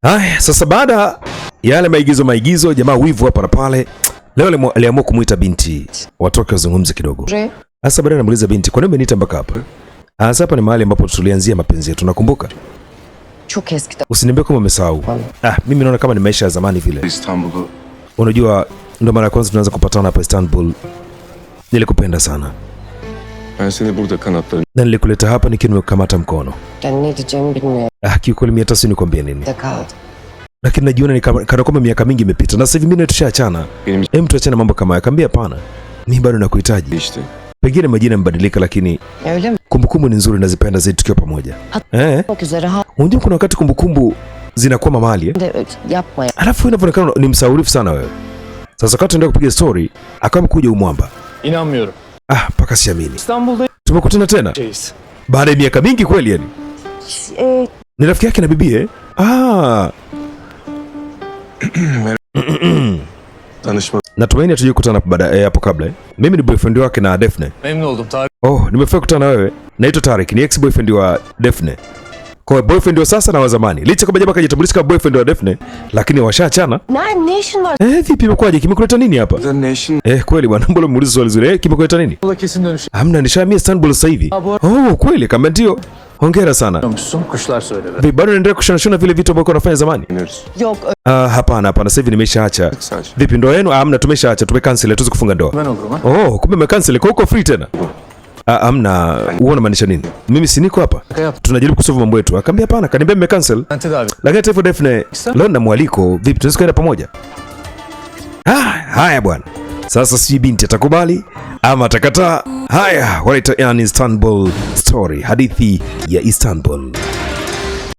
Haya, sasa baada yale maigizo jamaa wivu hapa na pale, leo aliamua kumuita binti watoke wazungumze kidogo. Sasa baadaye anamuuliza binti, kwa nini umeniita mpaka hapa? Sasa hapa ni mahali ambapo tulianzia mapenzi yetu, nakumbuka? Usiniambie kama umesahau. Mimi naona kama ni maisha ya zamani vile. Unajua ndio mara ya kwanza tunaanza kupatana hapa Istanbul. Nilikupenda sana. Na nilikuleta hapa nikiwa nimekamata mkono. Kiukweli mimi hata sinikwambia nini. Lakini najiona ni kana kwamba miaka mingi imepita na sasa hivi mimi tushachana. Hem, tuachane mambo kama haya. Kambia hapana. Mimi bado nakuhitaji. Pengine majina yamebadilika lakini kumbukumbu ni nzuri, nazipenda zaidi tukiwa pamoja. Unajua kuna wakati kumbukumbu zinakuwa mahali alafu inaonekana ni msaurifu sana wewe. Sasa wakati tunaenda kupiga story akawa kuja umwamba. İnanmıyorum. Paka siamini. İstanbul'da tumekutana tena baada ya miaka mingi kweli yani. Ni rafiki yake na bibie. tanışma. Natumaini hatujui kukutana baada hapo kabla. Mimi ni boyfriend wake na Defne. Memnun oldum Tarık. Nimefurahi kukutana na wewe. Naitwa Tarık, ni ex boyfriend wa Defne. Kwa boyfriend wa sasa na wa zamani. Licha kwamba jamaa kajitambulisha kama boyfriend wa Defne, lakini washaachana. Nation var. Vipi imekwaje? Kimekuleta nini hapa? Kweli bwana, mbona muulize swali zuri? Kimekuleta nini? Kesin dönüş. Hamna, nishamia Istanbul sasa hivi. Kweli kama ndio. Hongera sana. Kuşlar söyledi. Bado naendelea kushana vile vitu ambavyo unafanya zamani? Yok. Hapana, sasa hivi nimeshaacha. Vipi ndoa yenu? Hamna, tumeshaacha, tumecancel, hatuwezi kufunga ndoa. Kumbe mmecancel, kwa uko free tena? Hamna, uone maanisha nini? Mimi si niko hapa. Tunajaribu kusolve mambo yetu. Akambia hapana, kaniambia mmecancel. Lakini hata hivyo Defne, leo na mwaliko, vipi tunaweza kwenda pamoja? Haya bwana. Sasa si binti atakubali ama atakataa? Haya, wanaita Istanbul story, hadithi ya Istanbul.